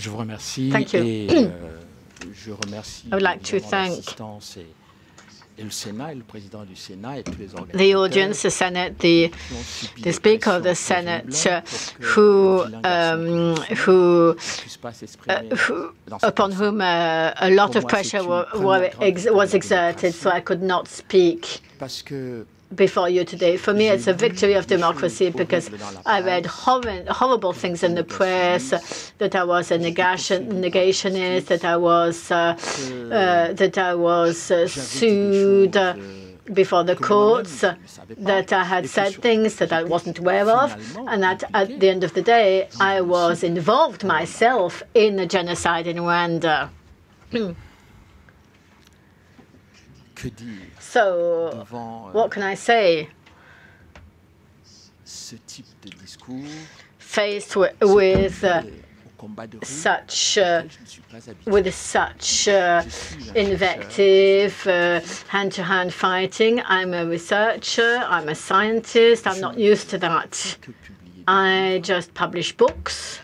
Thank you. I would like to thank the audience, the Senate, the Speaker of the Senate, upon whom a lot of pressure was exerted, so I could not speak before you today. For me, it's a victory of democracy because I read horrible things in the press, that I was a negationist, that I was sued before the courts, that I had said things that I wasn't aware of, and that at the end of the day, I was involved myself in a genocide in Rwanda. So, what can I say? Faced with such invective, hand-to-hand fighting. I'm a researcher, I'm a scientist, I'm not used to that. I just publish books,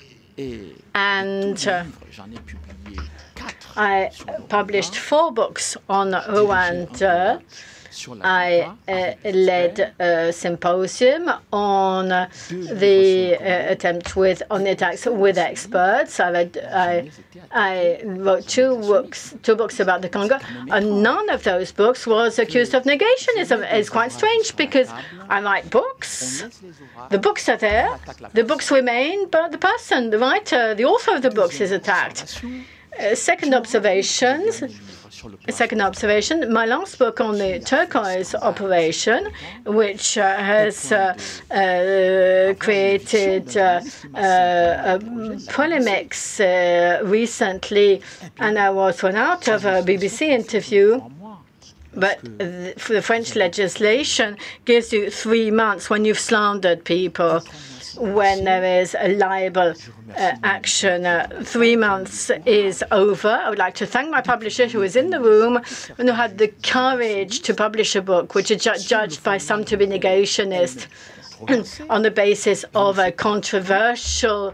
and I published 4 books on Rwanda. I led a symposium on the attacks with experts. I wrote two books about the Congo, and none of those books was accused of negationism. It's quite strange because I write books. The books are there. The books remain, but the person, the writer, the author of the books is attacked. Second observation, my last book on the turquoise operation, which has created polemics recently, and I was thrown out of a BBC interview. But the French legislation gives you 3 months when you've slandered people. When there is a libel action, 3 months is over. I would like to thank my publisher who is in the room and who had the courage to publish a book which is judged by some to be negationist on the basis of a controversial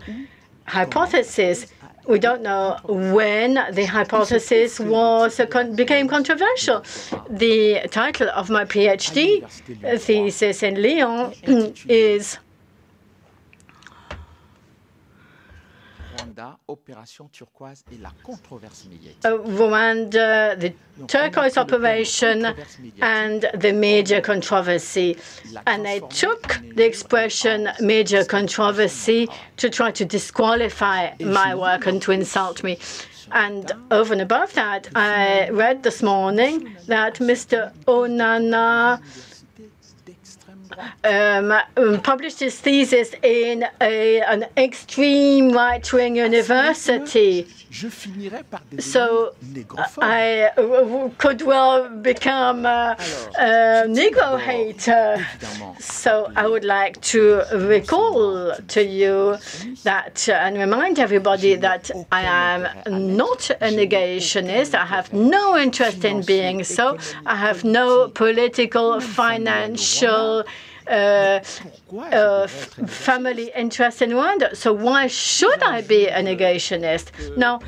hypothesis. We don't know when the hypothesis became controversial. The title of my PhD thesis in Lyon is Rwanda, the turquoise operation, and the media controversy. And they took the expression media controversy to try to disqualify my work and to insult me. And over and above that, I read this morning that Mr. Onana published his thesis in an extreme right-wing university. So I could well become a Negro hater. So I would like to recall to you that and remind everybody that I am not a negationist. I have no interest in being so. I have no political, financial, family interest in Rwanda. So why should I be a negationist? Now,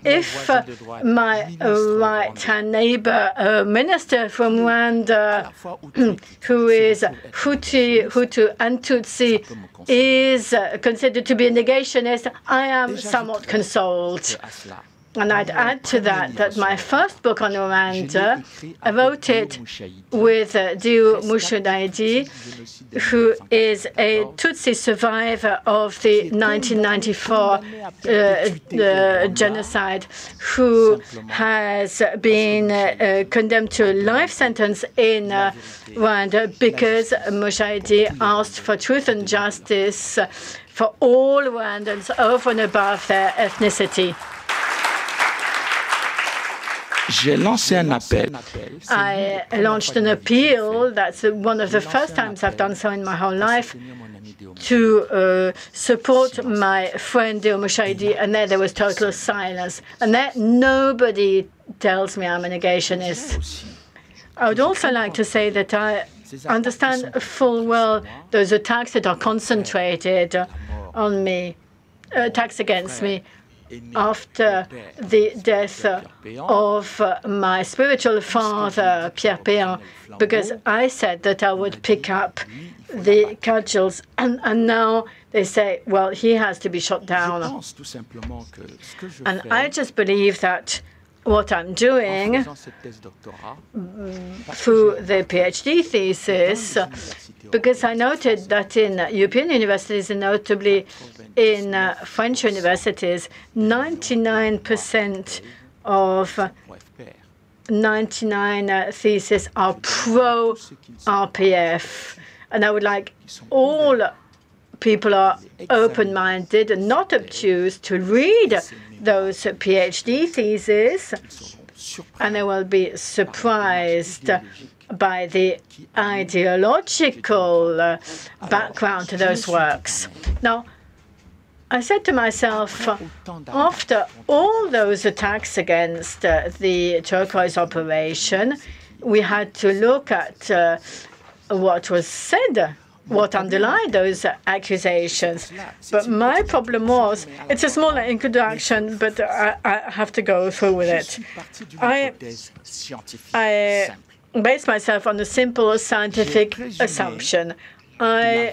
if my right-hand neighbor, a minister from Rwanda, who is Hutu and Tutsi, is considered to be a negationist, I am somewhat consoled. And I'd add to that my first book on Rwanda, I wrote it with Diu Mushudaidi, who is a Tutsi survivor of the 1994 genocide, who has been condemned to a life sentence in Rwanda because Mushudaidi asked for truth and justice for all Rwandans over and above their ethnicity. I launched an appeal. That's one of the first times I've done so in my whole life, to support my friend Diu Mushudaidi, and there was total silence. And there nobody tells me I'm a negationist. I would also like to say that I understand full well those attacks that are concentrated on me, attacks against me. after the death of my spiritual father, Pierre Péan, because I said that I would pick up the cudgels, and now they say, well, he has to be shot down. And I just believe that what I'm doing through the PhD thesis, because I noted that in European universities, and notably in French universities, 99% of 99 theses are pro-RPF. And I would like all people are open-minded and not obtuse to read those PhD theses, and they will be surprised by the ideological background to those works. Now, I said to myself, after all those attacks against the turquoise operation, we had to look at what was said, what underlied those accusations. But my problem was, it's a smaller introduction, but I have to go through with it. I base myself on a simple scientific assumption. I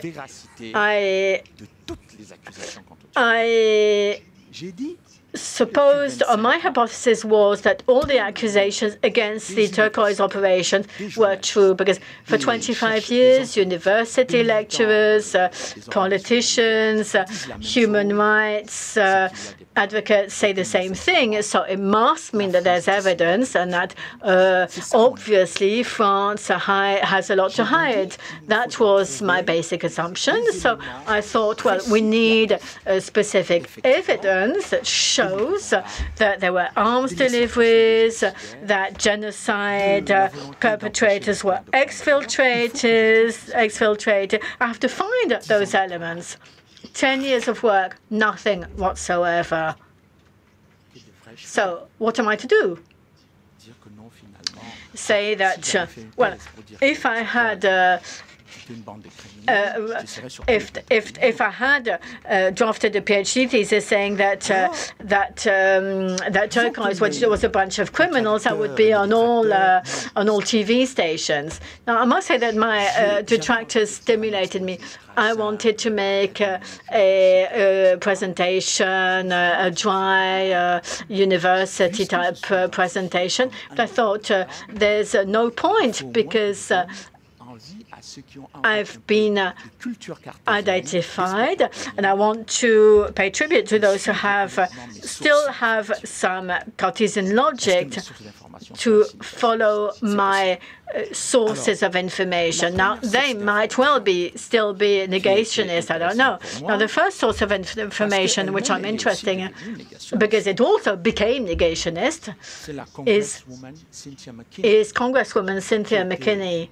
supposed, or my hypothesis was that all the accusations against the turquoise operation were true, because for 25 years, university lecturers, politicians, human rights advocates say the same thing. So it must mean that there's evidence, and that obviously France has a lot to hide. That was my basic assumption. So I thought, well, we need specific evidence that shows that there were arms deliveries, that genocide perpetrators were exfiltrated. I have to find those elements. 10 years of work, nothing whatsoever. So what am I to do? Say that, well, if I had if I had drafted a PhD thesis saying that that turquoise was a bunch of criminals, I would be on all TV stations. Now I must say that my detractors stimulated me. I wanted to make a presentation, a dry university type presentation, but I thought there's no point, because I've been identified, and I want to pay tribute to those who still have some Cartesian logic to follow my sources of information. Now, they might well still be negationists, I don't know. Now, the first source of information which I'm interested in, because it also became negationist, is Congresswoman Cynthia McKinney,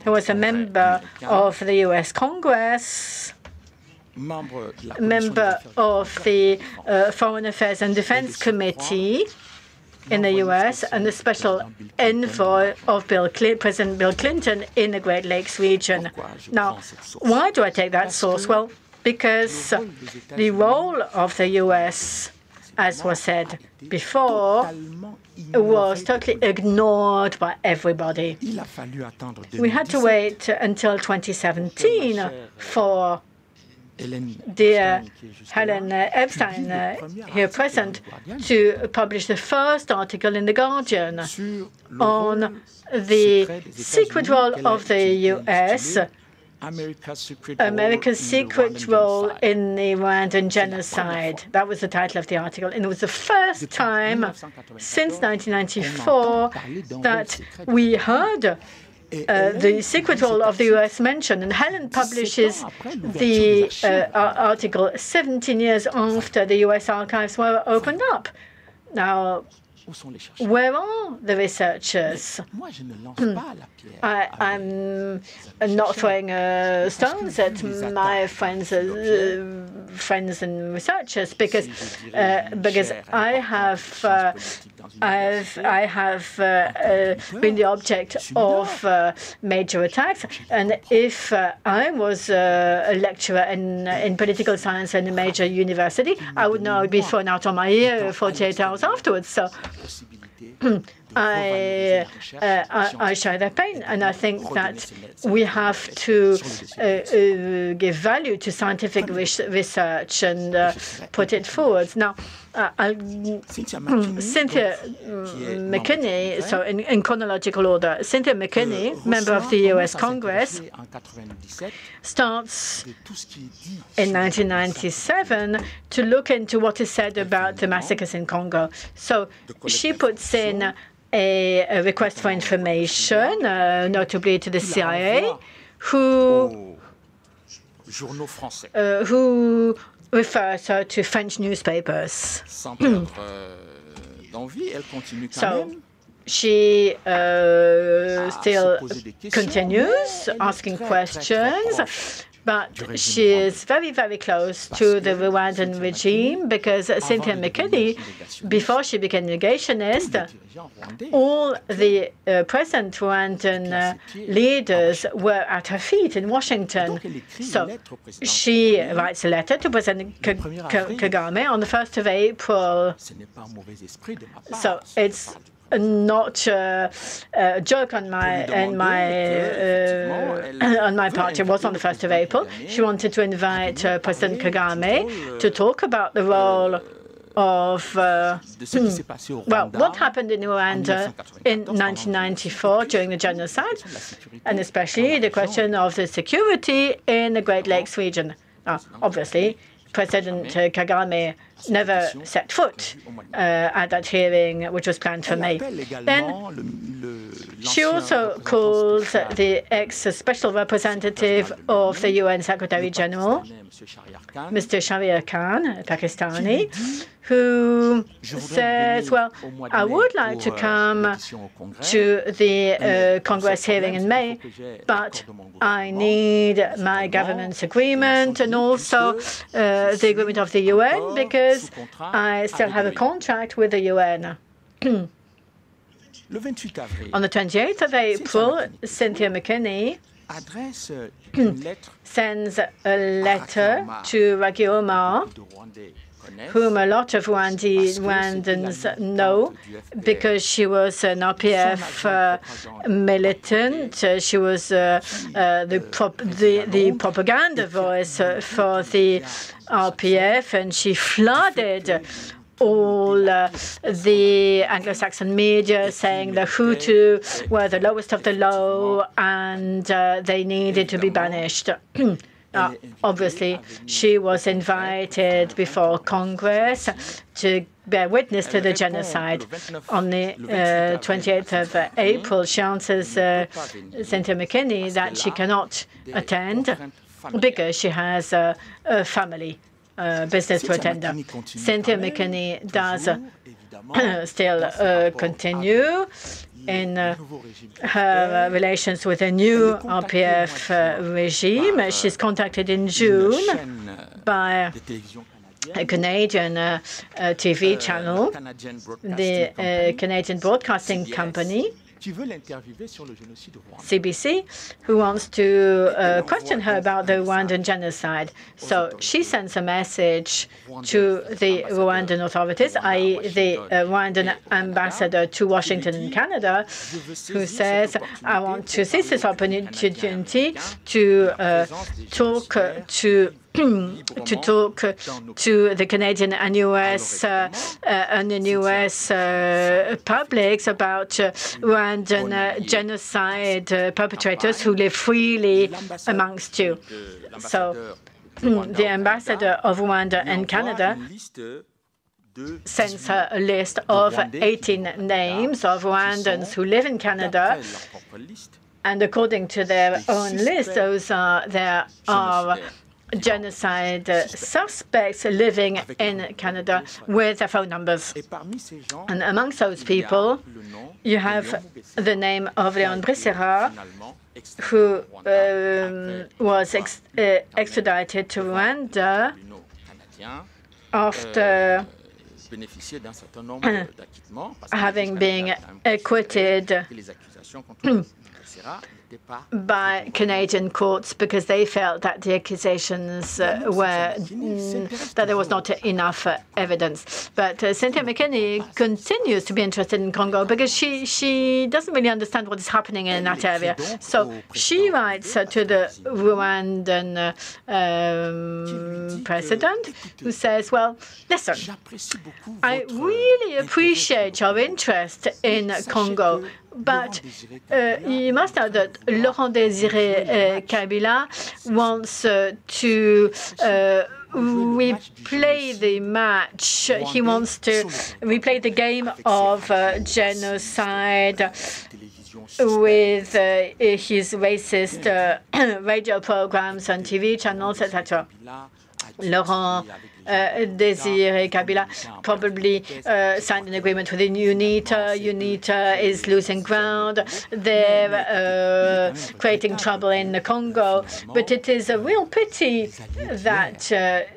who was a member of the U.S. Congress, member of the Foreign Affairs and Defense Committee in the U.S., and the special envoy of President Bill Clinton in the Great Lakes region. Now, why do I take that source? Well, because the role of the U.S., as was said before, was totally ignored by everybody. We had to wait until 2017 for dear Helen Epstein, here present, to publish the first article in The Guardian on the secret role of the U.S., America's secret role in the Rwandan genocide. That was the title of the article. And it was the first time since 1994 that we heard the secret role of the U.S. mentioned. And Helen publishes the article 17 years after the U.S. archives were opened up. Now, where are the researchers? I'm not throwing stones at my friends and researchers, because I have I have been the object of major attacks. And if I was a lecturer in political science in a major university, I would now be thrown out on my ear 48 hours afterwards. So I share that pain, and I think that we have to give value to scientific research and put it forward. Now, Cynthia McKinney, so in chronological order, Cynthia McKinney, member of the U.S. Congress, starts in 1997 to look into what is said about the massacres in Congo. So she puts in a request for information, notably to the CIA, who refers her to French newspapers. So she still continues asking questions, but she is very, very close to the Rwandan regime because Cynthia McKinney, before she became negationist, all the present Rwandan leaders were at her feet in Washington. So she writes a letter to President Kagame on the 1st of April. So it's not a joke on my part. It was on the 1st of April. She wanted to invite President Kagame to talk about the role of what happened in Rwanda in 1994 during the genocide, and especially the question of the security in the Great Lakes region. Obviously, President Kagame never set foot at that hearing, which was planned for May. Then she also calls the ex-special representative of the UN Secretary General, Mr. Shahryar Khan, a Pakistani, who says, well, I would like to come to the Congress hearing in May, but I need my government's agreement and also the agreement of the UN because I still have a contract with the UN. On the 28th of April, Cynthia McKinney sends a letter to Ragi Omar, whom a lot of Rwandans know because she was an RPF militant. She was the propaganda voice for the RPF, and she flooded all the Anglo-Saxon media saying the Hutu were the lowest of the low and they needed to be banished. Obviously, she was invited before Congress to bear witness to the genocide. On the 28th of April, she answers Cynthia McKinney that she cannot attend because she has a family business to attend. Cynthia McKinney does still continue in her relations with a new RPF regime. She's contacted in June by a Canadian TV channel, the Canadian Broadcasting Company, CBC, who wants to question her about the Rwandan genocide. So she sends a message to the Rwandan authorities, i.e. the Rwandan ambassador to Washington and Canada, who says, I want to seize this opportunity to talk to the Canadian and US publics about Rwandan genocide perpetrators who live freely amongst you. So the ambassador of Rwanda and Canada sends her a list of 18 names of Rwandans who live in Canada. And according to their own list, there are genocide suspects living in Canada with their phone numbers. And amongst those people, you have the name of Léon Brissera, who was extradited to Rwanda after having been acquitted by Canadian courts because they felt that the accusations were that there was not enough evidence. But Cynthia McKinney continues to be interested in Congo because she doesn't really understand what is happening in that area. So she writes to the Rwandan president, who says, well, listen, I really appreciate your interest in Congo, but you must know that Laurent Désiré Kabila wants to replay the match. He wants to replay the game of genocide with his racist radio programs on TV channels, etc. Laurent Désiré Kabila probably signed an agreement with UNITA. UNITA is losing ground. They're creating trouble in the Congo. But it is a real pity that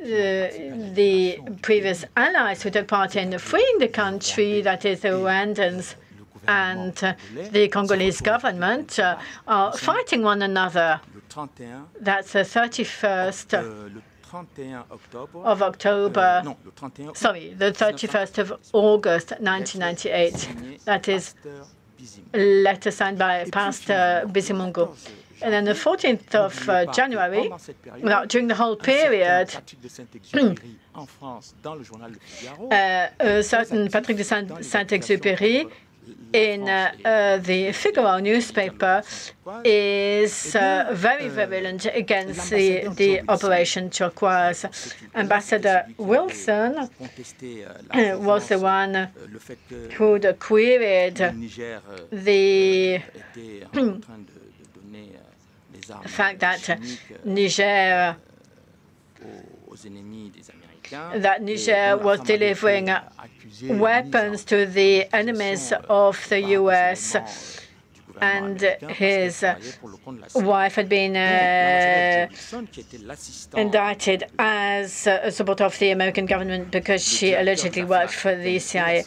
the previous allies who took part in freeing the country, that is the Rwandans and the Congolese government, are fighting one another. That's the 31st of October, sorry, the 31st of August 1998. That is a letter signed by Pastor Bizimungu. And then the 14th of January, well, during the whole period, a certain Patrick de Saint-Exupéry in the Figaro newspaper is very virulent against the Operation Turquoise. Ambassador Wilson was the one who queried the fact that Niger was delivering weapons to the enemies of the U.S. and his wife had been indicted as a supporter of the American government because she allegedly worked for the CIA.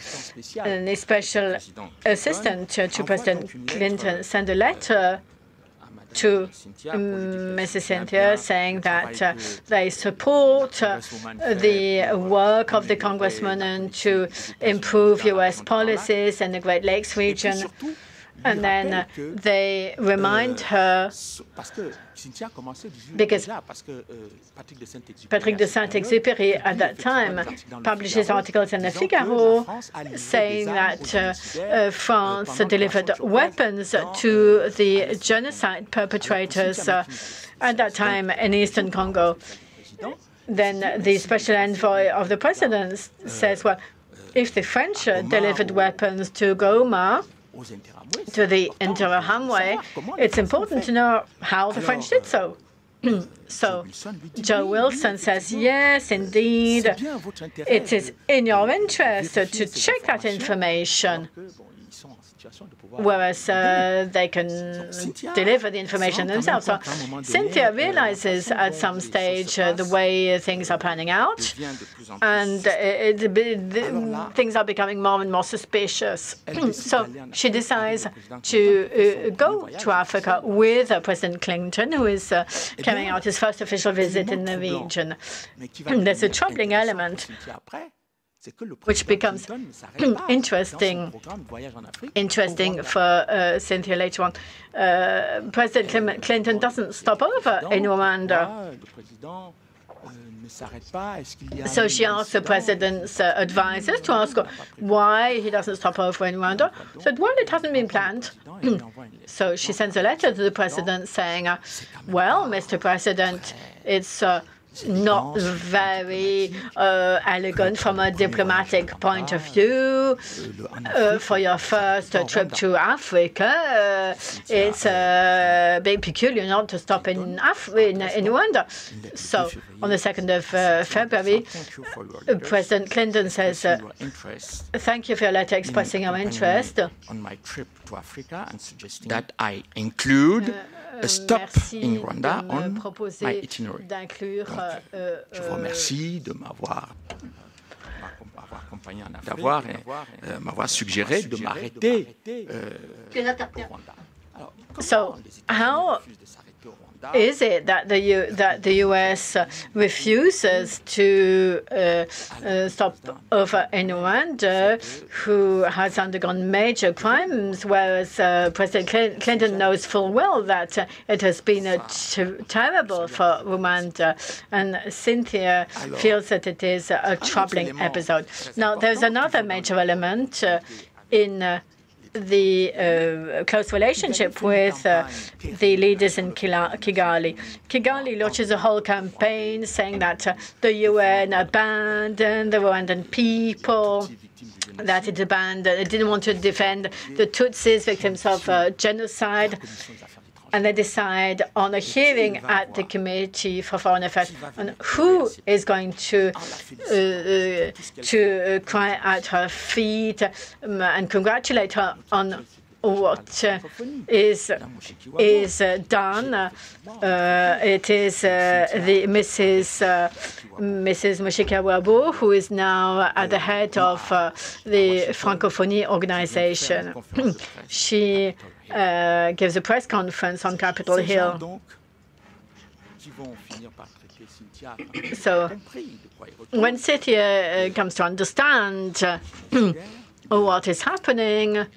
And the special assistant to President Clinton sent a letter to Mrs. Cynthia, saying that they support the work of the congressman and to improve U.S. policies in the Great Lakes region. And then they remind her, because Patrick de Saint-Exupéry at that time publishes articles in the Figaro saying that France delivered weapons to the genocide perpetrators at that time in eastern Congo. Then the special envoy of the president says, well, if the French delivered weapons to Goma, to the Interahamwe, it's important to know how the French did so. So Joe Wilson says, yes, indeed, it is in your interest to check that information, whereas they can deliver the information themselves. So Cynthia realizes at some stage the way things are panning out, and things are becoming more and more suspicious. So she decides to go to Africa with President Clinton, who is carrying out his first official visit in the region. There's a troubling element which becomes interesting for Cynthia later on. President Clinton doesn't stop over in Rwanda. So she asked the president's advisors to ask why he doesn't stop over in Rwanda. Said, well, it hasn't been planned. So she sends a letter to the president saying, well, Mr. President, it's not very elegant from a diplomatic point of view. For your first trip to Africa, it's a bit peculiar not to stop in Rwanda. So on the 2nd of February, President Clinton says, thank you for your letter expressing your interest. On my trip to Africa and suggesting that I include a stop in Rwanda on my itinerary. Donc, je vous remercie de m'avoir m'avoir suggéré de m'arrêter au Rwanda. So how is it that the U.S. refuses to stop over in Rwanda, who has undergone major crimes, whereas President Clinton knows full well that it has been terrible for Rwanda, and Cynthia feels that it is a troubling episode. Now, there's another major element in the close relationship with the leaders in Kigali. Kigali launches a whole campaign saying that the UN abandoned the Rwandan people, that it didn't want to defend the Tutsis, victims of genocide. And they decide on a hearing at the Committee for Foreign Affairs on who is going to cry at her feet and congratulate her on what is done. It is the Mrs. Mushika who is now at the head of the Francophonie organization. She gives a press conference on Capitol Hill. So when Cynthia comes to understand what is happening,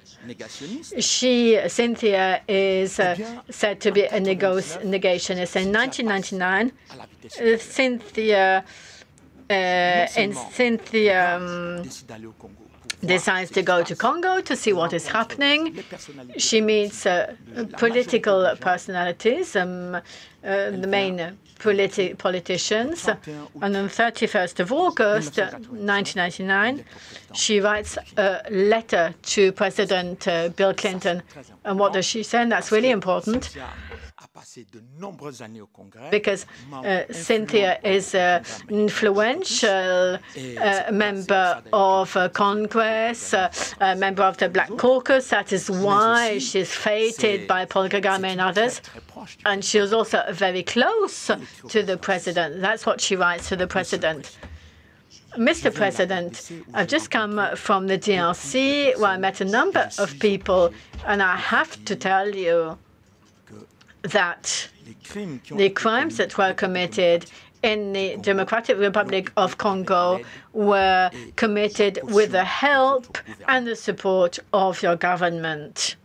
Cynthia is said to be a negationist. In 1999, Cynthia decides to go to Congo to see what is happening. She meets political personalities, the main politicians. And on the 31st of August, 1999, she writes a letter to President Bill Clinton. And what does she say? And that's really important, because Cynthia is an influential member of Congress, a member of the Black Caucus. That is why she's feted by Paul Kagame and others. And she was also very close to the president. That's what she writes to the president. Mr. President, I've just come from the DRC, where I met a number of people, and I have to tell you that the crimes that were committed in the Democratic Republic of Congo were committed with the help and the support of your government.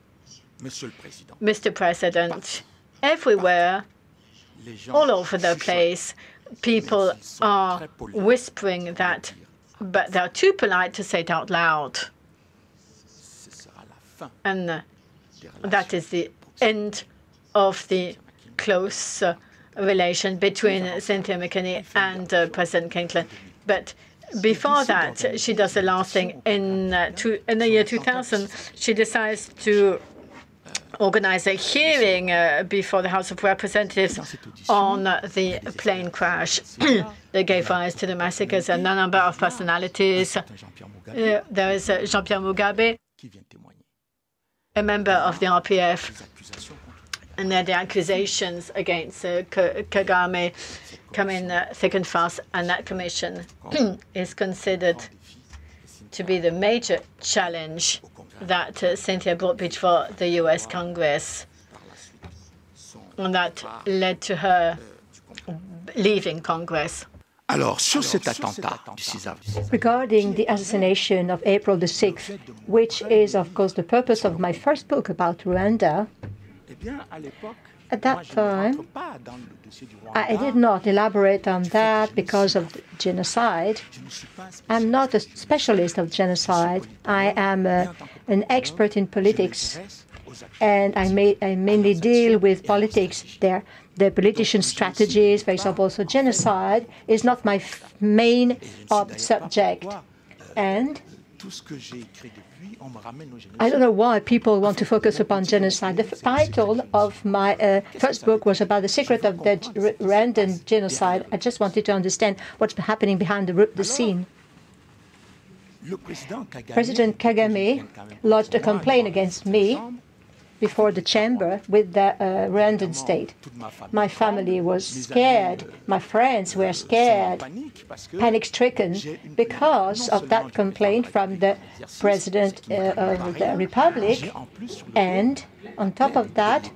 Mr. President, everywhere, all over the place, people are whispering that, but they're too polite to say it out loud. And that is the end of the close relation between Cynthia McKinney and President Clinton. But before that, she does the last thing. In the year 2000, she decides to organize a hearing before the House of Representatives on the plane crash that gave rise to the massacres, and a number of personalities. There is Jean-Pierre Mugabe, a member of the RPF, and the accusations against Kagame come in thick and fast, and that commission is considered to be the major challenge that Cynthia brought before the U.S. Congress, and that led to her leaving Congress. Regarding the assassination of April the 6th, which is, of course, the purpose of my first book about Rwanda, at that time, I did not elaborate on that because of genocide. I'm not a specialist of genocide. I am an expert in politics, and I mainly deal with politics there. The politician strategies, for example, so genocide is not my main subject. And I don't know why people want to focus upon genocide. The title of my first book was about the secret of the Rwandan genocide. I just wanted to understand what's happening behind the scene. President Kagame lodged a complaint against me before the chamber with the Rwandan state. My family was scared. My friends were scared, panic-stricken because of that complaint from the President of the Republic. And on top of that,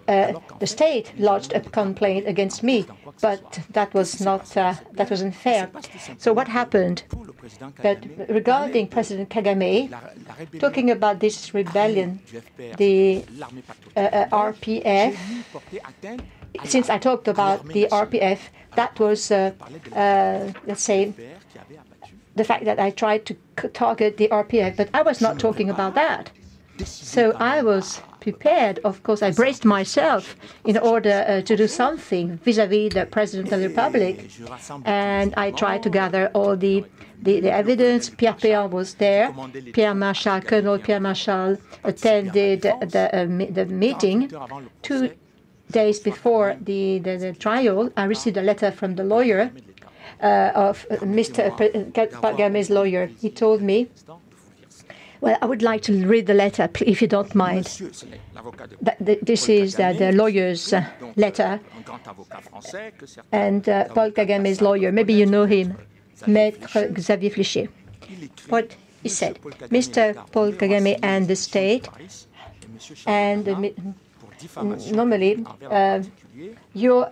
the state lodged a complaint against me, but that was not that wasn't fair. So what happened? That regarding President Kagame, talking about this rebellion, the RPF, since I talked about the RPF, that was, let's say, the fact that I tried to target the RPF, but I was not talking about that. So I was prepared, of course, I braced myself in order to do something vis-à-vis the President of the Republic, and I tried to gather all the evidence. Pierre Péan was there. Colonel Pierre Marchal attended the meeting. 2 days before the trial, I received a letter from the lawyer of Mr. Kagame's lawyer. He told me, well, I would like to read the letter, if you don't mind. This is the lawyer's letter. And Paul Kagame's lawyer, maybe you know him, Maître Xavier Fléchier. What he said, Mr. Paul Kagame and the state, and normally your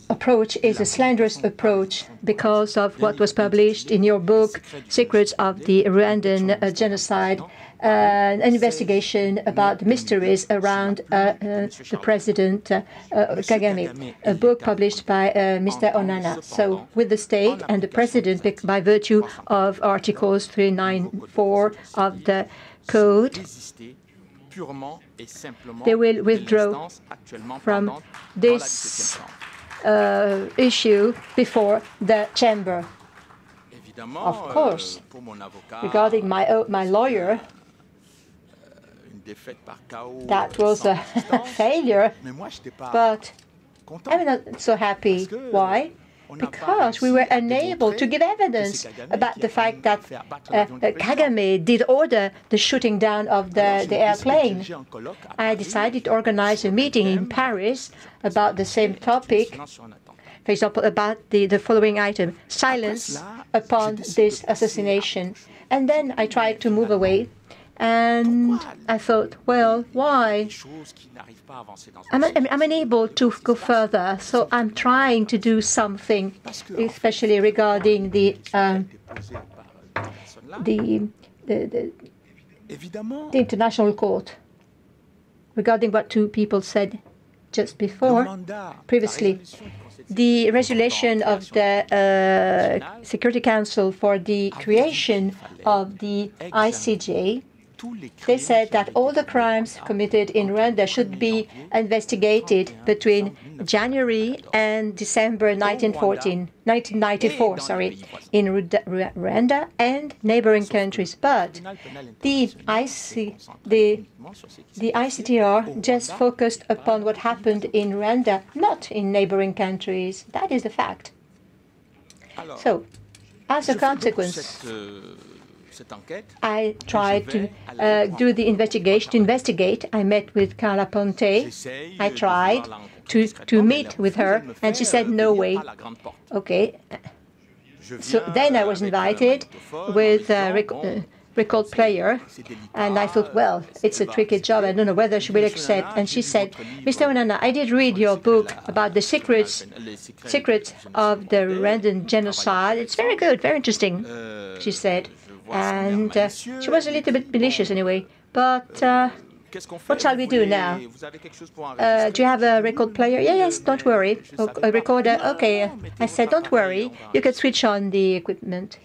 approach is a slanderous approach because of what was published in your book, Secrets of the Rwandan Genocide, an investigation about the mysteries around the President Kagame, a book published by Mr. Onana. So with the state and the President, by virtue of Articles 394 of the Code, they will withdraw from this issue before the chamber. Of course, regarding my lawyer, that was a failure, but I'm not so happy. Why? Because we were unable to give evidence about the fact that Kagame did order the shooting down of the airplane. I decided to organize a meeting in Paris about the same topic, for example, about the following item, silence upon this assassination. And then I tried to move away, and I thought, well, why? I'm unable to go further, so I'm trying to do something, especially regarding the International Court, regarding what two people said just before, previously. The resolution of the Security Council for the creation of the ICJ, they said that all the crimes committed in Rwanda should be investigated between January and December 1994, in Rwanda and neighboring countries. But the ICTR just focused upon what happened in Rwanda, not in neighboring countries. That is the fact. So, as a consequence, I tried to do the investigation, to investigate. I met with Carla Ponte. I tried to meet with her, and she said, no way. Okay. So then I was invited with a record player, and I thought, well, it's a tricky job. I don't know whether she will accept. And she said, Mr. Onana, I did read your book about the secrets of the Rwandan genocide. It's very good, very interesting, she said. And she was a little bit malicious anyway. But what shall we do now? Do you have a record player? Yes, don't worry. A recorder? Okay. I said, don't worry. You can switch on the equipment.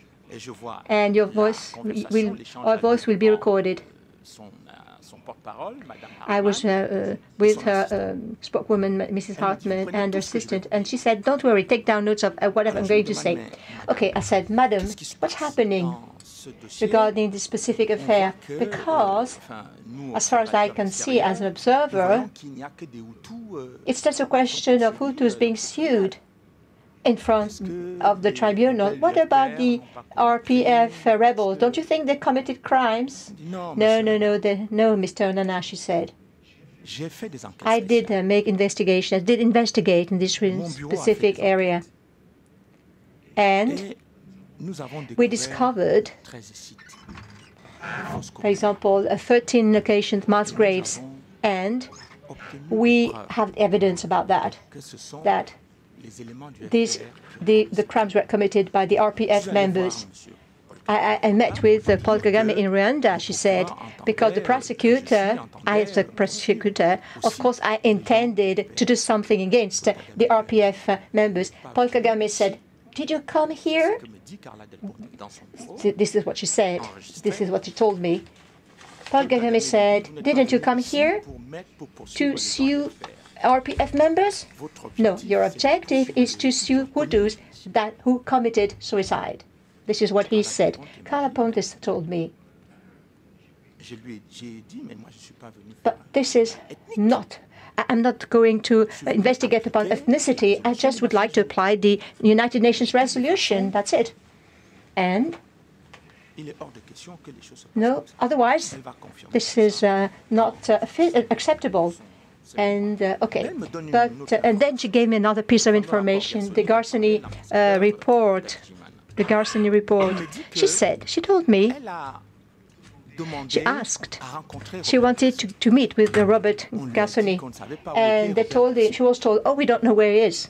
And our voice will be recorded. I was with her spokeswoman, Mrs. Hartman, and her assistant, and she said, don't worry, take down notes of whatever I'm going to say. Okay, I said, Madam, what's happening regarding this specific affair? Because, as far as I can see as an observer, it's just a question of Hutus being sued. in front of the tribunal. What about the RPF rebels? Don't you think they committed crimes? No, Mr. Onana, she said. I did make investigations, did investigate in this specific area. And we discovered, for example, 13 locations, mass graves, and we have evidence about that, that the crimes were committed by the RPF members. I met with Paul Kagame in Rwanda, she said, because the prosecutor, as the prosecutor, of course, I intended to do something against the RPF members. Paul Kagame said, "Did you come here?" This is what she said. This is what she told me. Paul Kagame said, "Didn't you come here to sue RPF members?" No, your objective is to sue Hutus who committed suicide. This is what he said. Carla Pontes told me. But this is not. I'm not going to investigate about ethnicity. I just would like to apply the United Nations resolution. That's it. And no, otherwise, this is not acceptable. And okay, but and then she gave me another piece of information, the Garcenis report. The Garcenis report. She said, she told me, she asked, she wanted to meet with Robert Garcenis, and she was told, "Oh, we don't know where he is."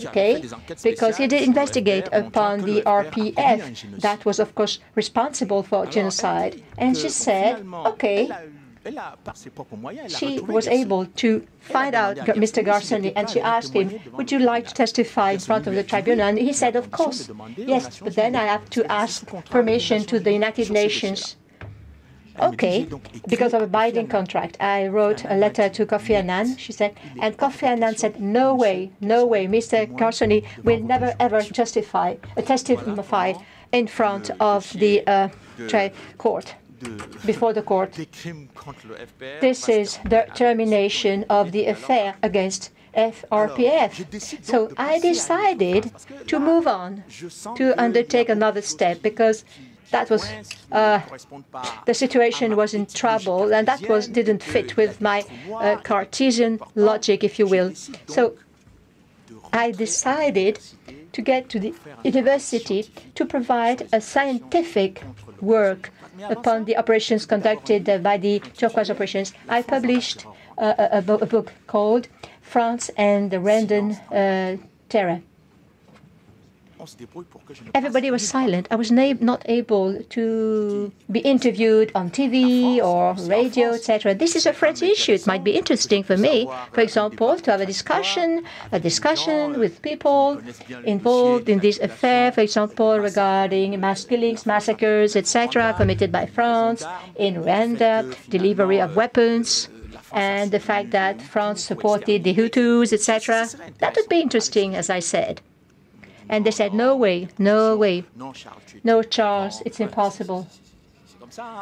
Okay, because he did investigate upon the RPF that was, of course, responsible for genocide. And she said, okay, she was able to find out Mr. Garcenis, and she asked him, "Would you like to testify in front of the tribunal?" And he said, "Of course, yes, but then I have to ask permission to the United Nations." Okay, because of a binding contract. I wrote a letter to Kofi Annan, she said, and Kofi Annan said, no way, Mr. Garcenis will never ever testify in front of the court. Before the court. This is the termination of the affair against RPF. So I decided to move on, to undertake another step, because that was the situation was in trouble, and that didn't fit with my Cartesian logic, if you will. So I decided to get to the university to provide a scientific work upon the operations conducted by the Turquoise operations. I published a book called France and the Random Terror. Everybody was silent. I was not able to be interviewed on TV or radio, etc. This is a French issue. It might be interesting for me, for example, to have a discussion with people involved in this affair, for example, regarding mass killings, massacres, etc., committed by France in Rwanda, delivery of weapons, and the fact that France supported the Hutus, etc. That would be interesting, as I said. And they said, no way, no, Charles, it's impossible.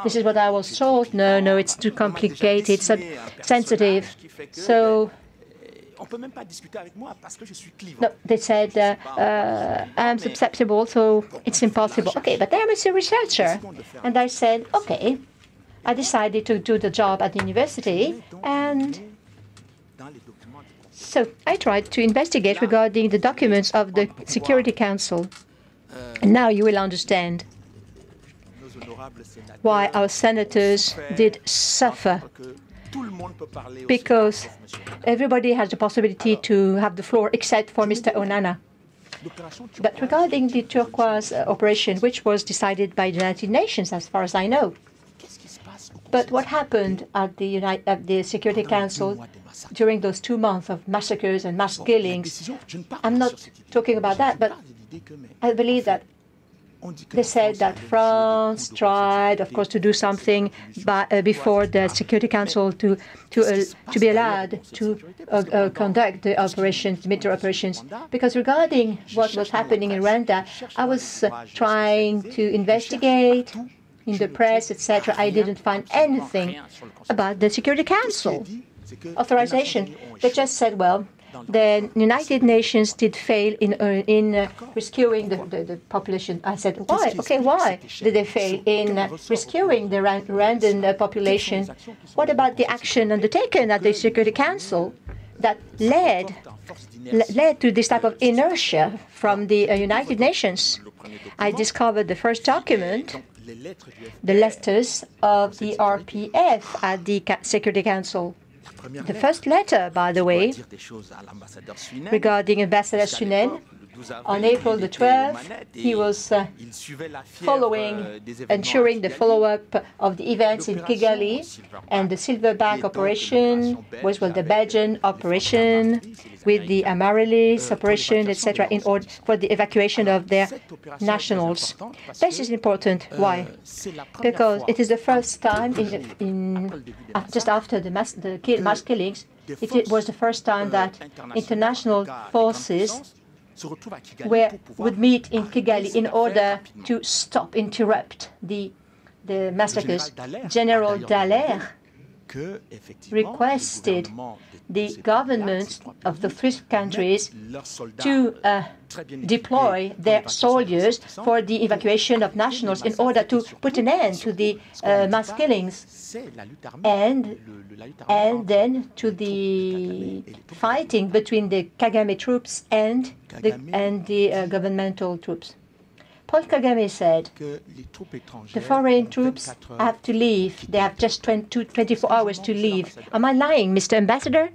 This is what I was told. No, it's too complicated, it's sensitive. So, no, they said, I'm susceptible, so it's impossible. Okay, but I'm a researcher. And I said, okay. I decided to do the job at the university, and so I tried to investigate regarding the documents of the Security Council. And now you will understand why our senators did suffer, because everybody has the possibility to have the floor except for Mr. Onana. But regarding the Turquoise operation, which was decided by the United Nations, as far as I know, but what happened at the Security Council during those 2 months of massacres and mass killings, I'm not talking about that, but I believe that they said that France tried, of course, to do something before the Security Council to be allowed to conduct the operations, military operations. Because regarding what was happening in Rwanda, I was trying to investigate in the press, etc. I didn't find anything about the Security Council authorization. They just said, well, the United Nations did fail in rescuing the population. I said, why? Okay, why did they fail in rescuing the Rwandan population? What about the action undertaken at the Security Council that led to this type of inertia from the United Nations? I discovered the first document, the letters of the RPF at the Security Council. The first letter, by the way, regarding Ambassador Sunel, on April the 12th, he was ensuring the follow-up of the events in Kigali, and the Silverback operation was the Belgian operation with the Amaryllis operation, etc., in order for the evacuation of their nationals. This is important. Why? Because it is the first time just after the mass killings, it was the first time that international forces would meet in Kigali in order to interrupt the massacres. General Dallaire requested the governments of the three countries to deploy their soldiers for the evacuation of nationals in order to put an end to the mass killings and then to the fighting between the Kagame troops and the governmental troops. Paul Kagame said the foreign troops have to leave. They have just 24 hours to leave. Am I lying, Mr. Ambassador?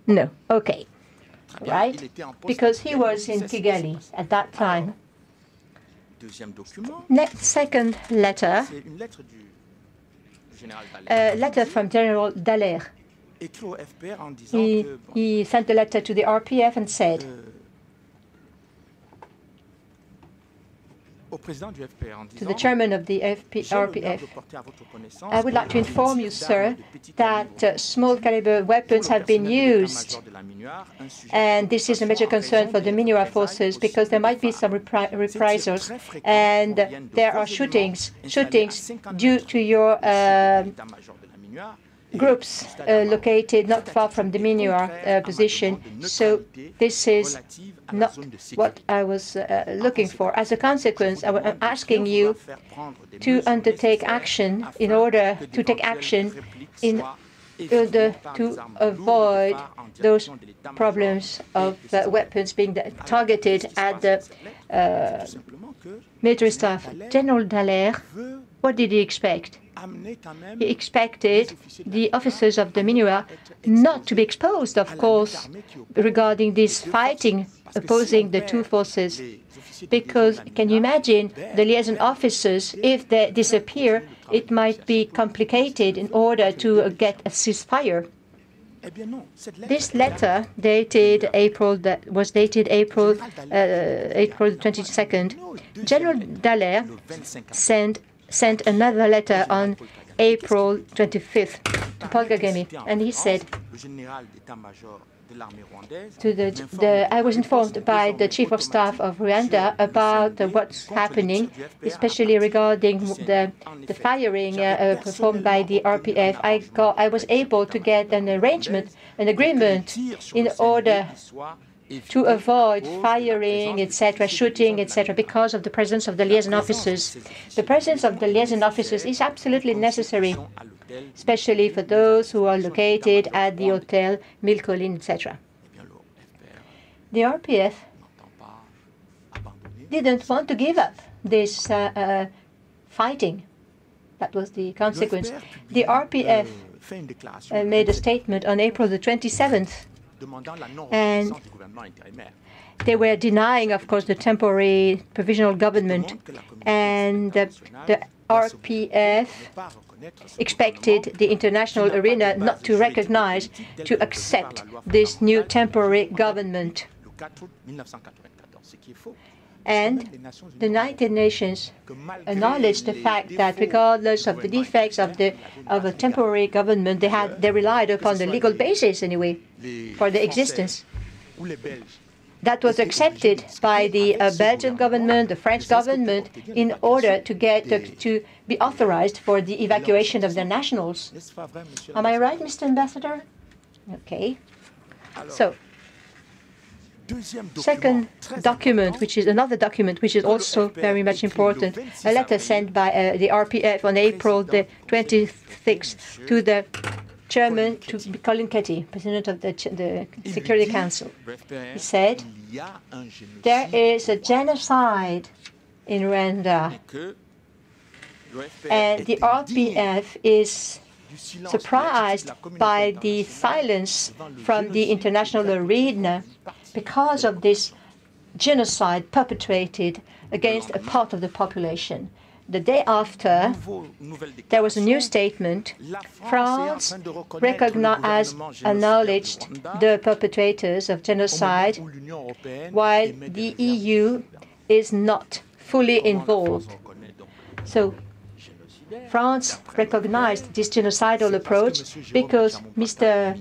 No. Okay. Right? Because he was in Kigali at that time. Second letter, a letter from General Dallaire. He sent a letter to the RPF and said, to the chairman of the RPF, I would like to inform you, sir, that small caliber weapons have been used, and this is a major concern for the MINUSMA forces because there might be some reprisals, and there are shootings due to your groups located not far from the MINUSMA position. So this is not what I was looking for. As a consequence, I'm asking you to undertake action in order to take action in order to avoid those problems of weapons being targeted at the military staff. General Dallaire, what did he expect? He expected the officers of the MINUSMA not to be exposed, of course, regarding this fighting opposing the two forces. Because, can you imagine, the liaison officers, if they disappear, it might be complicated in order to get a ceasefire. This letter, dated April 22nd, General Dallaire sent another letter on April 25th to Paul Kagame, and he said, I was informed by the Chief of Staff of Rwanda about what's happening, especially regarding the firing performed by the RPF. I was able to get an agreement in order to avoid firing, etc., shooting, etc., because of the presence of the liaison officers. The presence of the liaison officers is absolutely necessary, especially for those who are located at the hotel, Milcolin, etc. The RPF didn't want to give up this fighting. That was the consequence. The RPF made a statement on April the 27th, and they were denying, of course, the temporary provisional government, and the RPF expected the international arena not to recognize, to accept this new temporary government. And the United Nations acknowledged the fact that regardless of the defects of a temporary government, they relied upon the legal basis anyway for the existence. That was accepted by the Belgian government, the French government, in order to be authorized for the evacuation of their nationals. Am I right, Mr. Ambassador? Okay. So, Second document, which is another document which is also very much important, a letter sent by the RPF on April the 26th to the chairman, to Colin Ketty, president of the Security Council. He said, there is a genocide in Rwanda, and the RPF is surprised by the silence from the international arena because of this genocide perpetrated against a part of the population. The day after, there was a new statement. France acknowledged the perpetrators of genocide, while the EU is not fully involved. So France recognized this genocidal approach because Mr.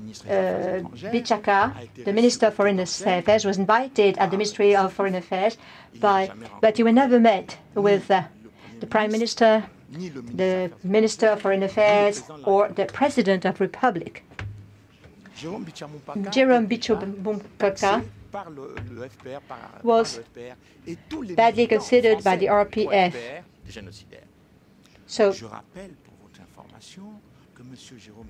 Bichaka, the Minister of Foreign Affairs, was invited at the Ministry of Foreign Affairs, but he was never met with the Prime Minister, the Minister of Foreign Affairs, or the President of the Republic. Jerome Bichaka was badly considered by the RPF. So,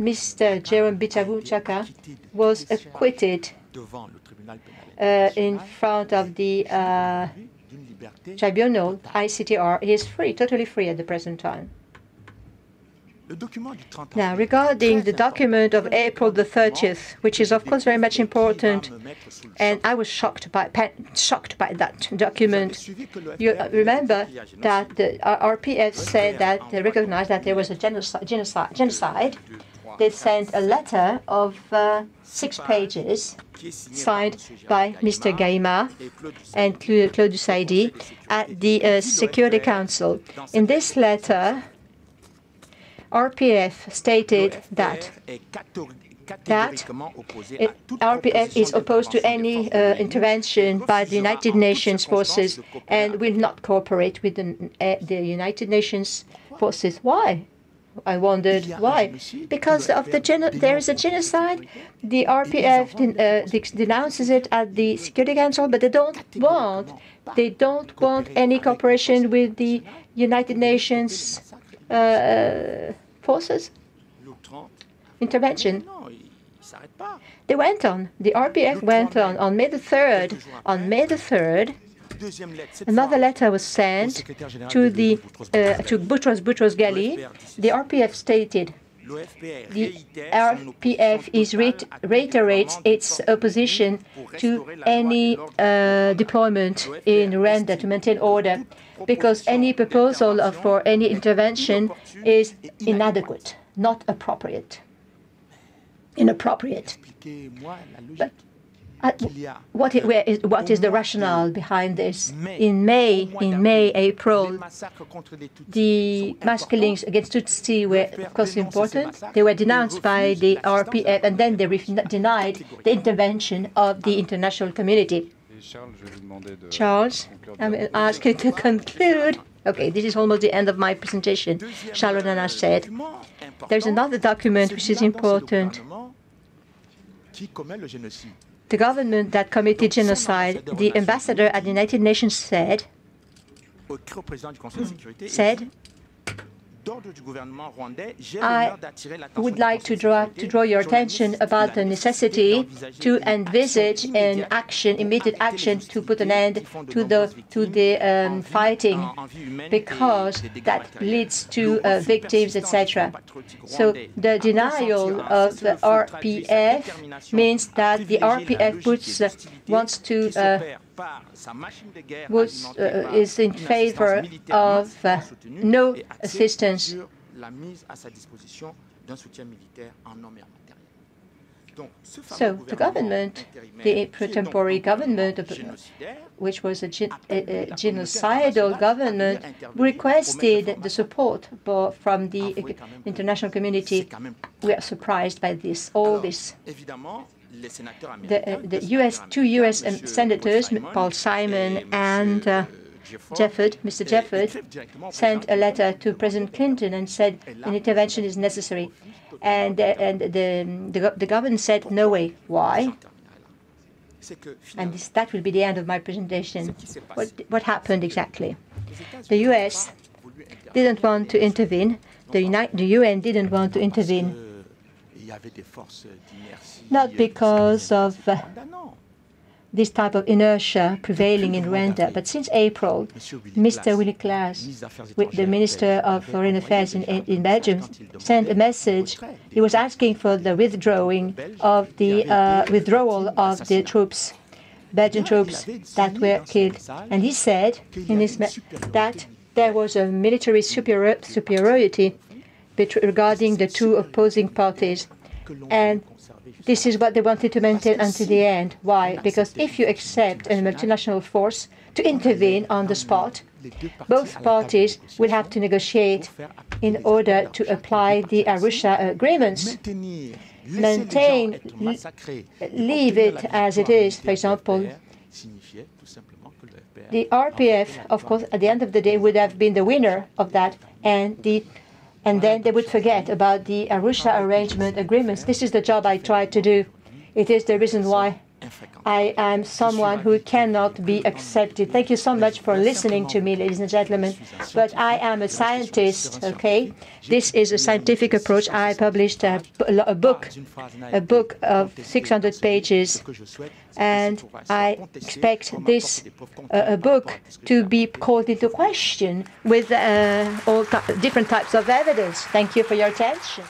Mr. Jerome Bichaka was acquitted in front of the tribunal, ICTR. He is free, totally free at the present time. Now, regarding the document of April the 30th, which is of course very much important, and I was shocked by that document. You remember that the RPF said that they recognized that there was a genocide. They sent a letter of 6 pages signed by Mr. Gaima and Claude Saidi at the Security Council. In this letter, RPF stated that RPF is opposed to any intervention by the United Nations forces and will not cooperate with the United Nations forces. Why? I wondered why. Because of there is a genocide. The RPF denounces it at the Security Council, but they don't want any cooperation with the United Nations forces intervention. They went on. The RPF went on May the 3rd. On May the 3rd, another letter was sent to Boutros Ghali. The RPF stated the RPF reiterates its opposition to any deployment in Rwanda to maintain order, because any proposal for any intervention is inadequate, not appropriate, inappropriate. But what is the rationale behind this? In May, April, the mass killings against Tutsi were, of course, important. They were denounced by the RPF, and then they denied the intervention of the international community. Charles, I'm going to ask you to conclude. Okay, this is almost the end of my presentation. Charles Onana said, there's another document which is important. The government that committed genocide, the ambassador at the United Nations said, I would like to draw your attention about the necessity to envisage an action, immediate action, to put an end to the fighting, because that leads to victims, etc. So the denial of the RPF means that the RPF is in favor of no assistance. So the government, the temporary government, which was a genocidal government, requested the support from the international community. We are surprised by this, all this. Two U.S. senators, Paul Simon and Mr. Jefford, sent a letter to President Clinton and said an intervention is necessary. And the government said, no way. Why? And that will be the end of my presentation. What happened exactly? The US didn't want to intervene. The UN didn't want to intervene. Not because of this type of inertia prevailing in Rwanda, but since April, Mr. Willy Klaas, the Minister of Foreign Affairs in Belgium, sent a message. He was asking for the withdrawal of the troops, Belgian troops that were killed. And he said that there was a military superiority regarding the two opposing parties. And this is what they wanted to maintain until the end. Why? Because if you accept a multinational force to intervene on the spot, both parties will have to negotiate in order to apply the Arusha agreements. Maintain, leave it as it is. For example, the RPF, of course, at the end of the day, would have been the winner of that, and then they would forget about the Arusha arrangement agreements. This is the job I try to do. It is the reason why I am someone who cannot be accepted. Thank you so much for listening to me, ladies and gentlemen. But I am a scientist, okay? This is a scientific approach. I published a book of 600 pages. And I expect this book to be called into question with all different types of evidence. Thank you for your attention.